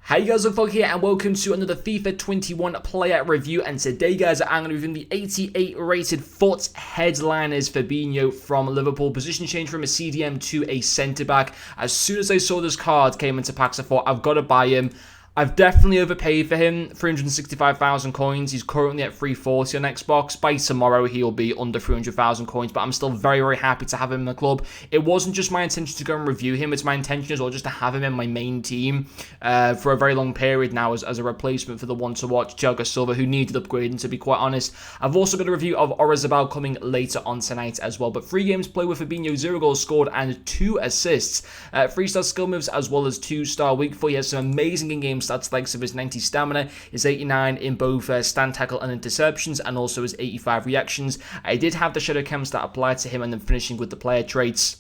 Hey guys, Luke here and welcome to another FIFA 21 player review, and today guys I'm going to be reviewing the 88 rated FUT headliners Fabinho from Liverpool. Position change from a CDM to a centre back. As soon as I saw this card came into packs I thought I've got to buy him. I've definitely overpaid for him, 365,000 coins. He's currently at 340 on Xbox. By tomorrow, he'll be under 300,000 coins, but I'm still very, very happy to have him in the club. It wasn't just my intention to go and review him. It's my intention as well just to have him in my main team for a very long period now as a replacement for the one to watch, Thiago Silva, who needed upgrading, to be quite honest. I've also got a review of Orizabal coming later on tonight as well. But 3 games played with Fabinho, 0 goals scored and 2 assists. 3-star skill moves as well as 2-star weak foot. He has some amazing in-game stats, likes of his 90 stamina, his 89 in both stand tackle and interceptions, and also his 85 reactions. I did have the shadow cams that applied to him, and then finishing with the player traits.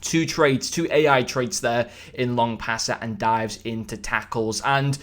Two AI traits there in long passer and dives into tackles. And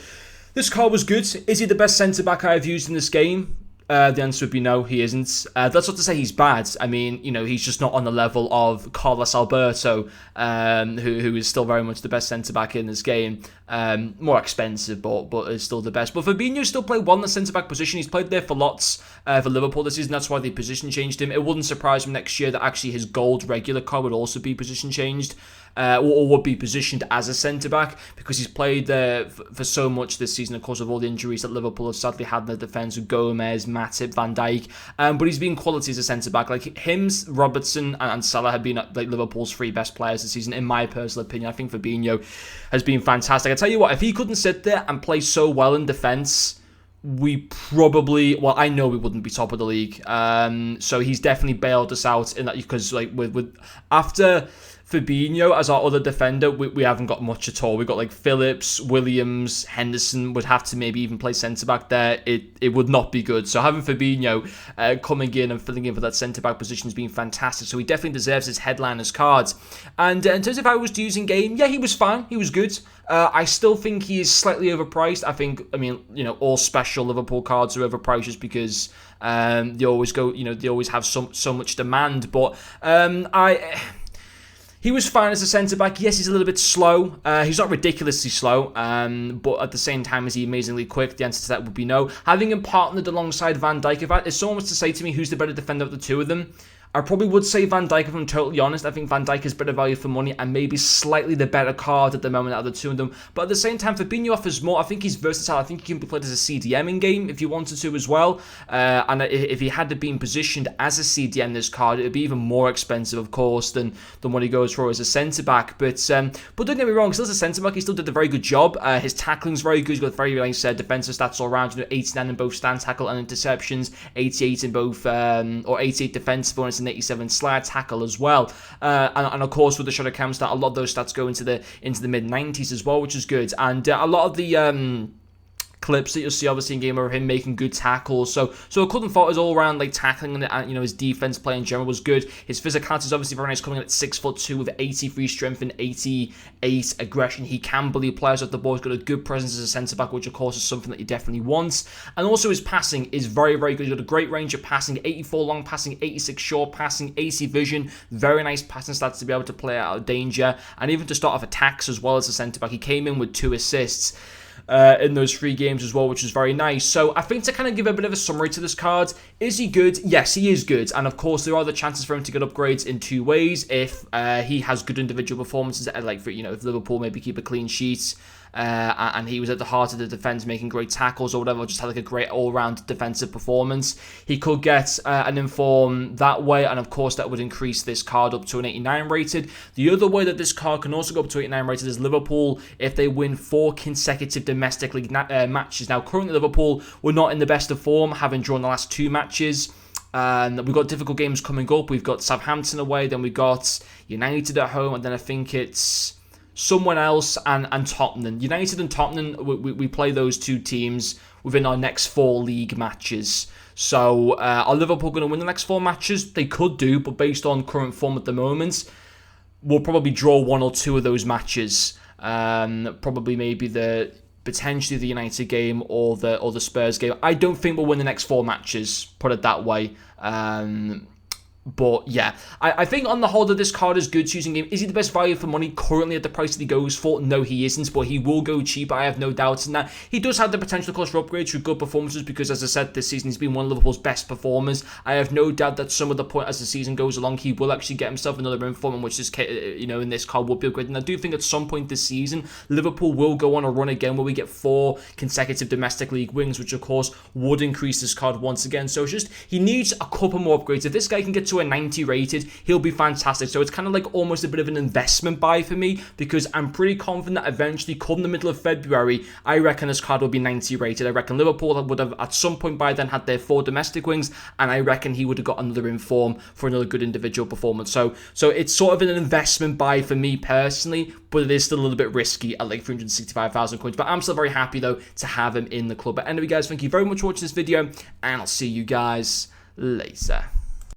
this card was good. Is he the best centre-back I have used in this game? The answer would be no, he isn't. That's not to say he's bad. I mean, you know, he's just not on the level of Carlos Alberto, who is still very much the best centre-back in this game. More expensive, but is still the best. But Fabinho still played well in the centre-back position. He's played there for lots for Liverpool this season. That's why they position changed him. It wouldn't surprise me next year that actually his gold regular card would also be position changed. Or would be positioned as a centre-back, because he's played there for so much this season, of course, of all the injuries that Liverpool have sadly had in their defence with Gomez, Matip, Van Dijk. But he's been quality as a centre-back. Like him, Robertson and Salah have been like Liverpool's 3 best players this season, in my personal opinion. I think Fabinho has been fantastic. I tell you what, if he couldn't sit there and play so well in defence, we probably, well, I know we wouldn't be top of the league. So he's definitely bailed us out in that, because like with after Fabinho as our other defender, we haven't got much at all. We've got like Phillips, Williams, Henderson would have to maybe even play centre-back there. It would not be good. So having Fabinho coming in and filling in for that centre-back position has been fantastic. So he definitely deserves his headliners cards. And in terms of how he was to use in game, yeah, he was fine. He was good. I still think he is slightly overpriced. I mean, you know, all special Liverpool cards are overpriced just because they always go, you know, they always have so much demand. But he was fine as a centre-back. Yes, he's a little bit slow. He's not ridiculously slow, but at the same time, is he amazingly quick? The answer to that would be no. Having him partnered alongside Van Dijk, if someone was to say to me who's the better defender of the two of them, I probably would say Van Dijk, if I'm totally honest. I think Van Dijk is better value for money and maybe slightly the better card at the moment out of the two of them. But at the same time, Fabinho offers more. I think he's versatile. I think he can be played as a CDM in game if you wanted to as well. And if he had been positioned as a CDM, this card, it would be even more expensive, of course, than what he goes for as a centre-back. But don't get me wrong, still as a centre-back, he still did a very good job. His tackling's very good. He's got very nice defensive stats all around. You know, 89 in both stand tackle and interceptions, 88 in both, or 88 defensive bonus, and 87 slide tackle as well, and of course with the shadow cam stat, a lot of those stats go into the mid 90s as well, which is good. And a lot of the clips that you'll see obviously in game are him making good tackles. So I couldn't fault his all around like tackling and you know, his defense play in general was good. His physicality is obviously very nice, coming in at 6'2" with 83 strength and 88 aggression. He can bully players off the ball. He's got a good presence as a centre back, which of course is something that he definitely wants. And also his passing is very, very good. He's got a great range of passing, 84 long passing, 86 short passing, 80 vision, very nice passing stats to be able to play out of danger and even to start off attacks as well as a centre back. He came in with 2 assists. In those 3 games as well, which is very nice. So I think to kind of give a bit of a summary to this card, is he good? Yes, he is good. And of course, there are the chances for him to get upgrades in 2 ways. If he has good individual performances, like for, you know, if Liverpool maybe keep a clean sheet, and he was at the heart of the defence making great tackles or whatever, just had like a great all-round defensive performance, he could get an inform that way, and of course that would increase this card up to an 89 rated. The other way that this card can also go up to 89 rated is Liverpool if they win 4 consecutive domestic league matches. Now currently Liverpool were not in the best of form, having drawn the last 2 matches. And we've got difficult games coming up. We've got Southampton away, then we've got United at home, and then I think it's someone else and Tottenham. United and Tottenham, we play those 2 teams within our next 4 league matches. So are Liverpool going to win the next 4 matches? They could do, but based on current form at the moment, we'll probably draw 1 or 2 of those matches. Probably maybe potentially the United game or the Spurs game. I don't think we'll win the next 4 matches, put it that way. But yeah, I think on the whole that this card is good choosing game. Is he the best value for money currently at the price that he goes for? No, he isn't, but he will go cheap. I have no doubts in that. He does have the potential cost for upgrades through good performances because, as I said, this season he's been one of Liverpool's best performers. I have no doubt that some of the point as the season goes along, he will actually get himself another inform, which is, in this card will be upgraded. And I do think at some point this season, Liverpool will go on a run again where we get 4 consecutive domestic league wins, which of course would increase this card once again. So it's just, he needs a couple more upgrades. If this guy can get to a 90 rated, he'll be fantastic. So it's kind of like almost a bit of an investment buy for me because I'm pretty confident that eventually, come the middle of February, I reckon this card will be 90 rated. I reckon Liverpool would have at some point by then had their 4 domestic wins, and I reckon he would have got another inform for another good individual performance. So it's sort of an investment buy for me personally, but it is still a little bit risky at like 365,000 coins. But I'm still very happy though to have him in the club. But anyway, guys, thank you very much for watching this video, and I'll see you guys later.